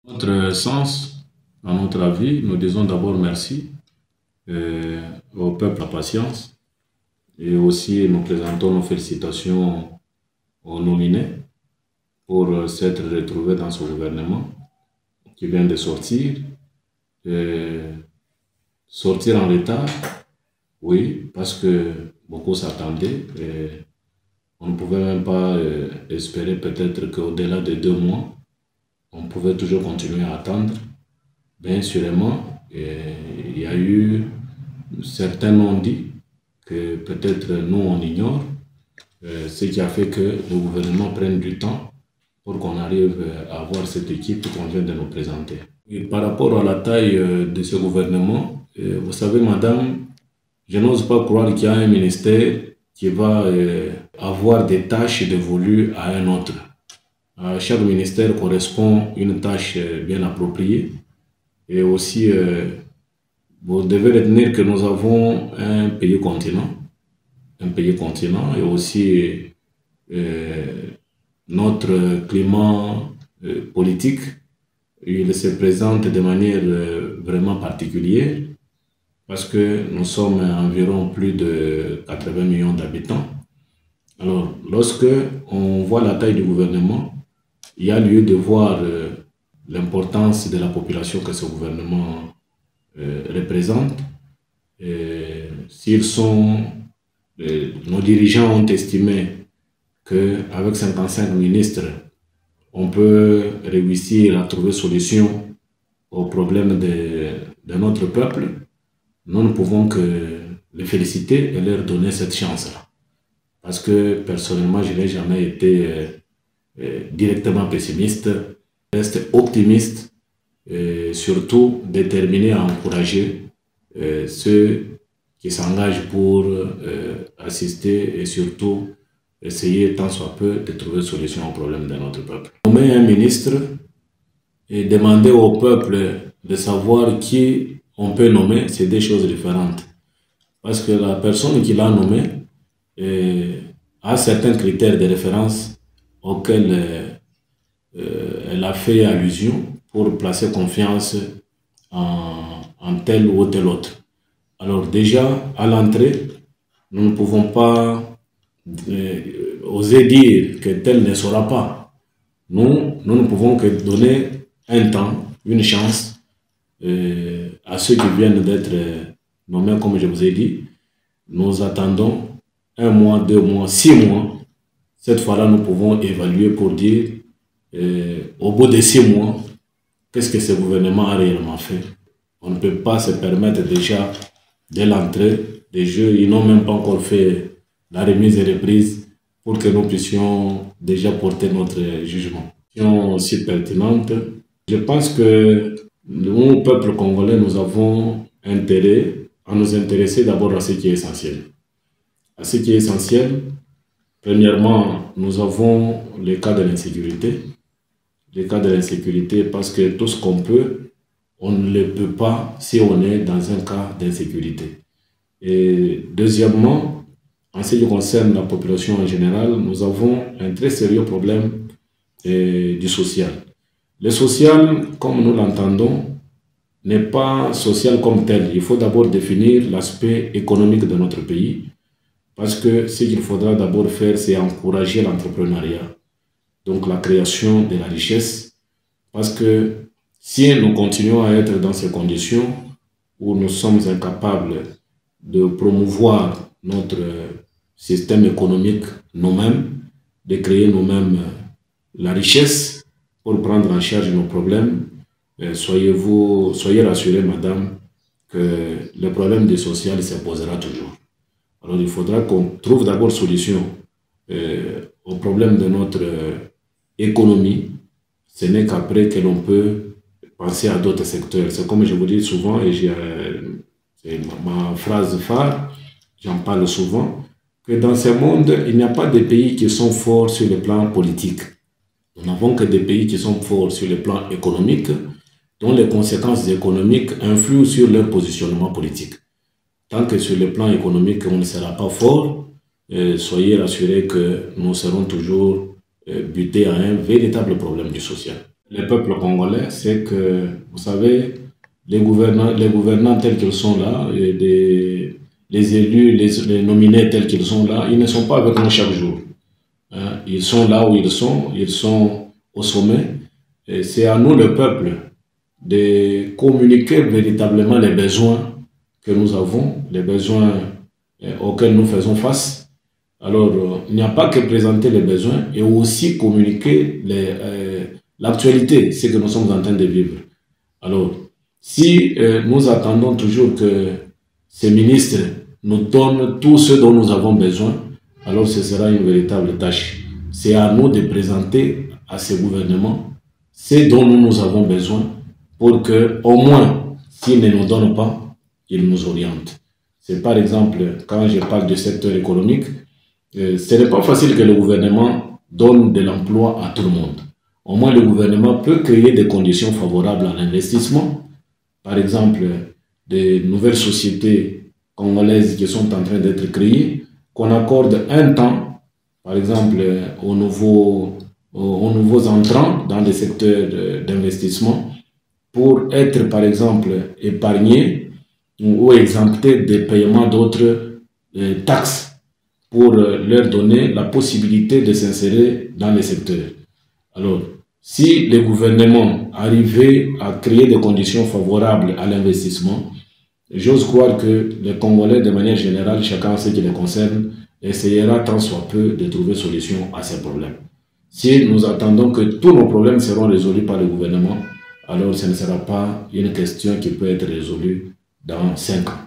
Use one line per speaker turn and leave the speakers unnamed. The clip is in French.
Notre sens, à notre avis, nous disons d'abord merci au peuple la patience et aussi nous présentons nos félicitations aux nominés pour s'être retrouvés dans ce gouvernement qui vient de sortir. Sortir en retard, oui, parce que beaucoup s'attendaient. On ne pouvait même pas espérer peut-être qu'au-delà de 2 mois, on pouvait toujours continuer à attendre. Bien sûrement, il y a eu certains non-dits que peut-être nous on ignore, ce qui a fait que le gouvernement prenne du temps pour qu'on arrive à avoir cette équipe qu'on vient de nous présenter. Et par rapport à la taille de ce gouvernement, vous savez madame, je n'ose pas croire qu'il y a un ministère qui va avoir des tâches dévolues à un autre. À chaque ministère correspond une tâche bien appropriée. Et aussi, vous devez retenir que nous avons un pays continent. Et aussi notre climat politique, il se présente de manière vraiment particulière parce que nous sommes environ plus de 80 millions d'habitants. Alors, lorsque on voit la taille du gouvernement, il y a lieu de voir l'importance de la population que ce gouvernement représente. Nos dirigeants ont estimé qu'avec 55 ministres, on peut réussir à trouver solution aux problèmes de notre peuple. Nous ne pouvons que les féliciter et leur donner cette chance-là. Parce que personnellement, je n'ai jamais été directement pessimiste, je reste optimiste et surtout déterminé à encourager ceux qui s'engagent pour assister et surtout essayer tant soit peu de trouver solution aux problèmes de notre peuple. Nommer un ministre et demander au peuple de savoir qui on peut nommer, c'est deux choses différentes. Parce que la personne qui l'a nommé a certains critères de référence auxquels elle a fait allusion pour placer confiance en tel ou tel autre. Alors déjà, à l'entrée, nous ne pouvons pas oser dire que tel ne sera pas. Nous ne pouvons que donner un temps, une chance à ceux qui viennent d'être nommés, comme je vous ai dit. Nous attendons 1 mois, 2 mois, 6 mois. Cette fois-là, nous pouvons évaluer pour dire, au bout de 6 mois, qu'est-ce que ce gouvernement a réellement fait. On ne peut pas se permettre déjà, dès l'entrée des jeux, ils n'ont même pas encore fait la remise et reprise pour que nous puissions déjà porter notre jugement. Question aussi pertinente. Je pense que nous, peuple congolais, nous avons intérêt à nous intéresser d'abord à ce qui est essentiel. À ce qui est essentiel, premièrement, nous avons le cas de l'insécurité. Le cas de l'insécurité parce que tout ce qu'on peut, on ne le peut pas si on est dans un cas d'insécurité. Et deuxièmement, en ce qui concerne la population en général, nous avons un très sérieux problème du social. Le social, comme nous l'entendons, n'est pas social comme tel. Il faut d'abord définir l'aspect économique de notre pays. Parce que ce qu'il faudra d'abord faire, c'est encourager l'entrepreneuriat. Donc la création de la richesse. Parce que si nous continuons à être dans ces conditions où nous sommes incapables de promouvoir notre système économique nous-mêmes, de créer nous-mêmes la richesse pour prendre en charge nos problèmes, soyez rassurés, madame, que le problème du social se posera toujours. Alors il faudra qu'on trouve d'abord solution au problème de notre économie. Ce n'est qu'après que l'on peut penser à d'autres secteurs. C'est comme je vous dis souvent, et c'est ma phrase phare, j'en parle souvent, que dans ce monde, il n'y a pas de pays qui sont forts sur le plan politique. Nous n'avons que des pays qui sont forts sur le plan économique, dont les conséquences économiques influent sur leur positionnement politique. Tant que sur le plan économique, on ne sera pas fort, soyez rassurés que nous serons toujours butés à un véritable problème du social. le peuple congolais, c'est que, vous savez, les gouvernants tels qu'ils sont là, et les élus, les nominés tels qu'ils sont là, ils ne sont pas avec nous chaque jour. Hein. Ils sont là où ils sont au sommet. Et c'est à nous, le peuple, de communiquer véritablement les besoins que nous avons, les besoins auxquels nous faisons face. Alors, il n'y a pas que présenter les besoins et aussi communiquer l'actualité, ce que nous sommes en train de vivre. Alors, si nous attendons toujours que ces ministres nous donnent tout ce dont nous avons besoin, alors ce sera une véritable tâche. C'est à nous de présenter à ces gouvernements ce dont nous avons besoin pour que, au moins, s'ils ne nous donnent pas, ils nous orientent. C'est par exemple, quand je parle du secteur économique, ce n'est pas facile que le gouvernement donne de l'emploi à tout le monde. Au moins, le gouvernement peut créer des conditions favorables à l'investissement. Par exemple, des nouvelles sociétés congolaises qui sont en train d'être créées, qu'on accorde un temps, par exemple, aux nouveaux entrants dans les secteurs d'investissement pour être, par exemple, épargnés ou exemptés des paiements d'autres taxes pour leur donner la possibilité de s'insérer dans les secteurs. Alors, si le gouvernement arrivait à créer des conditions favorables à l'investissement, j'ose croire que les Congolais, de manière générale, chacun ce qui les concerne, essayera tant soit peu de trouver solution à ces problèmes. Si nous attendons que tous nos problèmes seront résolus par le gouvernement, alors ce ne sera pas une question qui peut être résolue dans 5 ans.